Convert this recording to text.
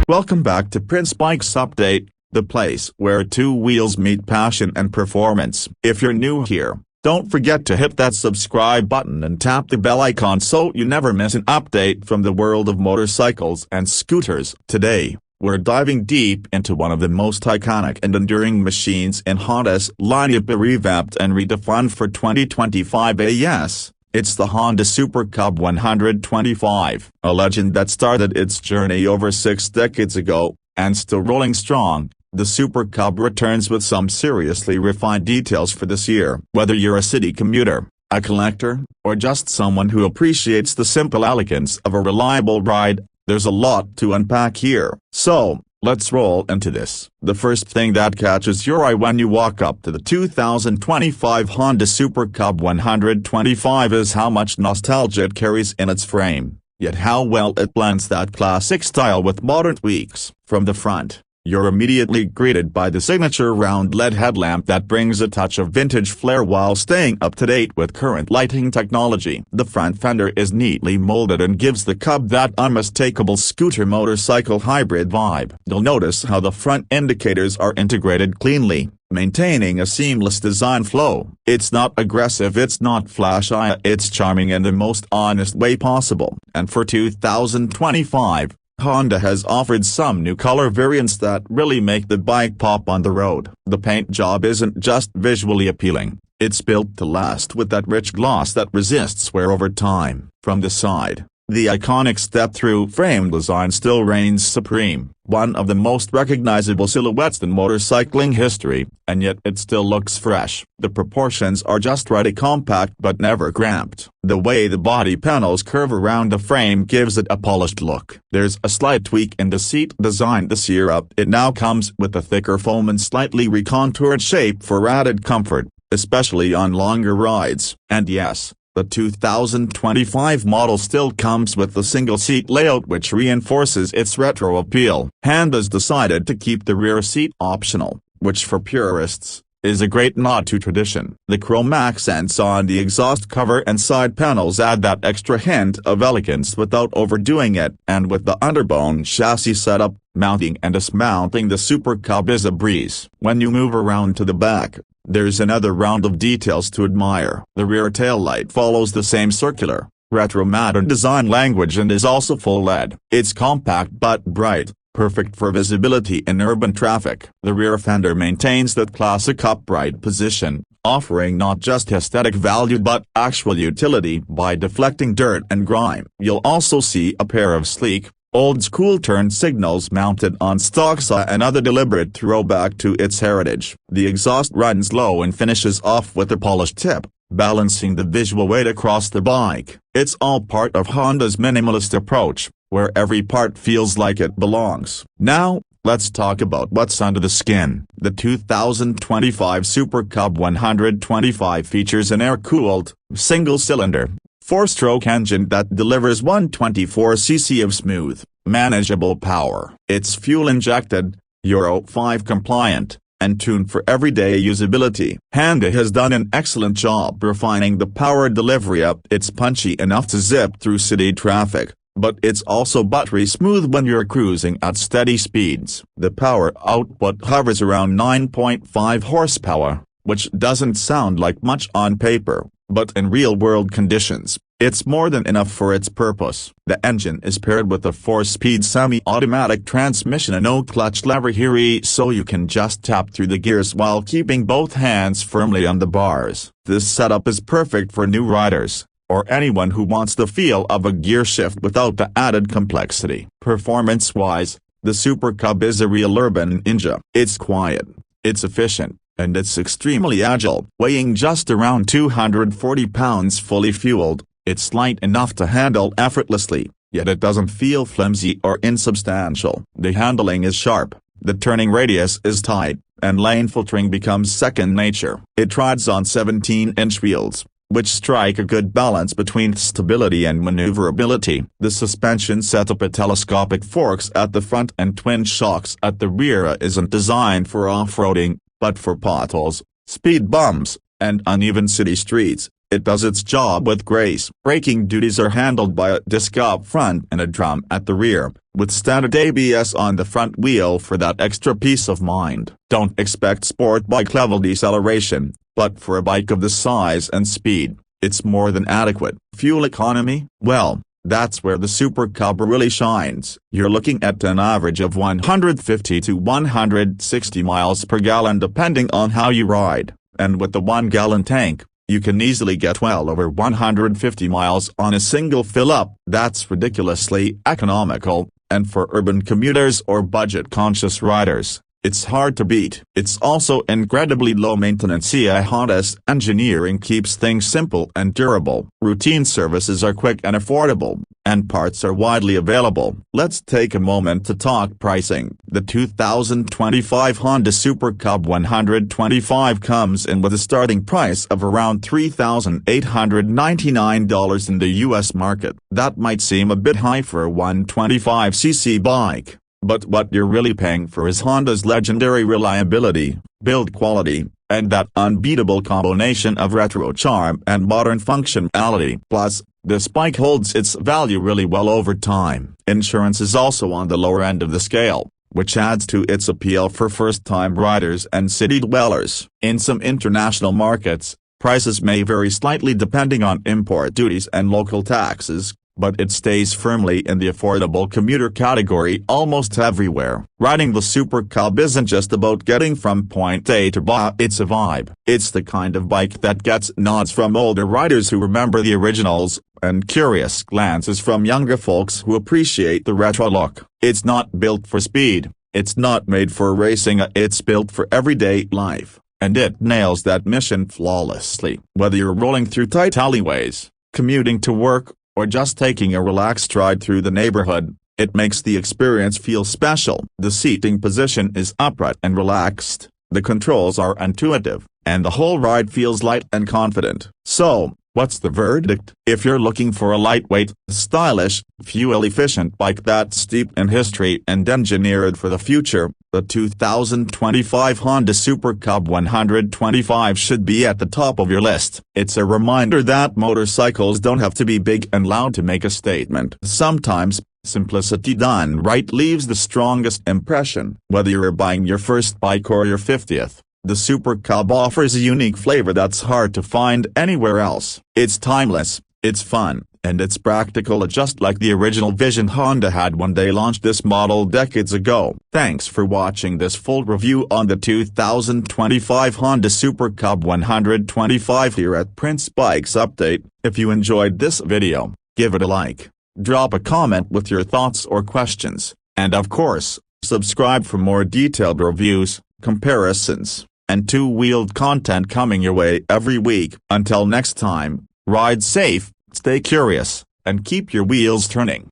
Welcome back to Prince Bikes Update, the place where two wheels meet passion and performance. If you're new here, don't forget to hit that subscribe button and tap the bell icon so you never miss an update from the world of motorcycles and scooters. Today, we're diving deep into one of the most iconic and enduring machines in Honda's lineup, revamped and redefined for 2025. Yes, it's the Honda Super Cub 125, a legend that started its journey over 6 decades ago, and still rolling strong. The Super Cub returns with some seriously refined details for this year. Whether you're a city commuter, a collector, or just someone who appreciates the simple elegance of a reliable ride, there's a lot to unpack here. So, let's roll into this. The first thing that catches your eye when you walk up to the 2025 Honda Super Cub 125 is how much nostalgia it carries in its frame, yet how well it blends that classic style with modern tweaks. From the front, you're immediately greeted by the signature round LED headlamp that brings a touch of vintage flair while staying up to date with current lighting technology. The front fender is neatly molded and gives the Cub that unmistakable scooter motorcycle hybrid vibe. You'll notice how the front indicators are integrated cleanly, maintaining a seamless design flow. It's not aggressive, it's not flashy, it's charming in the most honest way possible. And for 2025, Honda has offered some new color variants that really make the bike pop on the road. The paint job isn't just visually appealing, it's built to last with that rich gloss that resists wear over time. From the side, the iconic step-through frame design still reigns supreme, one of the most recognizable silhouettes in motorcycling history, and yet it still looks fresh. The proportions are just right, compact but never cramped. The way the body panels curve around the frame gives it a polished look. There's a slight tweak in the seat design this year. It now comes with a thicker foam and slightly recontoured shape for added comfort, especially on longer rides. And yes, the 2025 model still comes with the single-seat layout, which reinforces its retro appeal. Honda's decided to keep the rear seat optional, which for purists, is a great nod to tradition. The chrome accents on the exhaust cover and side panels add that extra hint of elegance without overdoing it. And with the underbone chassis setup, mounting and dismounting the Super Cub is a breeze. When you move around to the back, there's another round of details to admire. The rear taillight follows the same circular, retro-modern design language and is also full LED. It's compact but bright, perfect for visibility in urban traffic. The rear fender maintains that classic upright position, offering not just aesthetic value but actual utility by deflecting dirt and grime. You'll also see a pair of sleek, old-school turn signals mounted on stock saw, another deliberate throwback to its heritage. The exhaust runs low and finishes off with a polished tip, balancing the visual weight across the bike. It's all part of Honda's minimalist approach, where every part feels like it belongs. Now, let's talk about what's under the skin. The 2025 Super Cub 125 features an air-cooled, single-cylinder, 4-stroke engine that delivers 124cc of smooth, manageable power. It's fuel-injected, Euro 5 compliant, and tuned for everyday usability. Honda has done an excellent job refining the power delivery. It's punchy enough to zip through city traffic, but it's also buttery smooth when you're cruising at steady speeds. The power output hovers around 9.5 horsepower, which doesn't sound like much on paper, but in real-world conditions, it's more than enough for its purpose. The engine is paired with a 4-speed semi-automatic transmission and no clutch lever here, so you can just tap through the gears while keeping both hands firmly on the bars. This setup is perfect for new riders, or anyone who wants the feel of a gear shift without the added complexity. Performance-wise, the Super Cub is a real urban ninja. It's quiet, it's efficient, and it's extremely agile. Weighing just around 240 pounds fully fueled, it's light enough to handle effortlessly, yet it doesn't feel flimsy or insubstantial. The handling is sharp, the turning radius is tight, and lane filtering becomes second nature. It rides on 17-inch wheels, which strike a good balance between stability and maneuverability. The suspension setup, a telescopic forks at the front and twin shocks at the rear, isn't designed for off-roading, but for potholes, speed bumps, and uneven city streets. it does its job with grace. Braking duties are handled by a disc up front and a drum at the rear, with standard ABS on the front wheel for that extra peace of mind. Don't expect sport bike level deceleration, but for a bike of this size and speed, it's more than adequate. Fuel economy? Well, that's where the Super Cub really shines. You're looking at an average of 150 to 160 miles per gallon depending on how you ride, and with the 1-gallon tank, you can easily get well over 150 miles on a single fill-up. That's ridiculously economical, and for urban commuters or budget-conscious riders, it's hard to beat. It's also incredibly low maintenance. Honda's engineering keeps things simple and durable. Routine services are quick and affordable, and parts are widely available. Let's take a moment to talk pricing. The 2025 Honda Super Cub 125 comes in with a starting price of around $3,899 in the US market. That might seem a bit high for a 125cc bike, but what you're really paying for is Honda's legendary reliability, build quality, and that unbeatable combination of retro charm and modern functionality. Plus, this bike holds its value really well over time. Insurance is also on the lower end of the scale, which adds to its appeal for first-time riders and city dwellers. In some international markets, prices may vary slightly depending on import duties and local taxes, but it stays firmly in the affordable commuter category almost everywhere. Riding the Super Cub isn't just about getting from point A to B, it's a vibe. It's the kind of bike that gets nods from older riders who remember the originals, and curious glances from younger folks who appreciate the retro look. It's not built for speed, it's not made for racing, it's built for everyday life, and it nails that mission flawlessly. Whether you're rolling through tight alleyways, commuting to work, or just taking a relaxed ride through the neighborhood, it makes the experience feel special. The seating position is upright and relaxed, the controls are intuitive, and the whole ride feels light and confident. So, what's the verdict? If you're looking for a lightweight, stylish, fuel-efficient bike that's steeped in history and engineered for the future, the 2025 Honda Super Cub 125 should be at the top of your list. It's a reminder that motorcycles don't have to be big and loud to make a statement. Sometimes, simplicity done right leaves the strongest impression. Whether you're buying your first bike or your 50th, the Super Cub offers a unique flavor that's hard to find anywhere else. It's timeless, it's fun, and it's practical, just like the original vision Honda had when they launched this model decades ago. Thanks for watching this full review on the 2025 Honda Super Cub 125 here at Prince Bikes Update. If you enjoyed this video, give it a like, drop a comment with your thoughts or questions, and of course, subscribe for more detailed reviews, comparisons, and two-wheeled content coming your way every week. Until next time, ride safe, stay curious, and keep your wheels turning.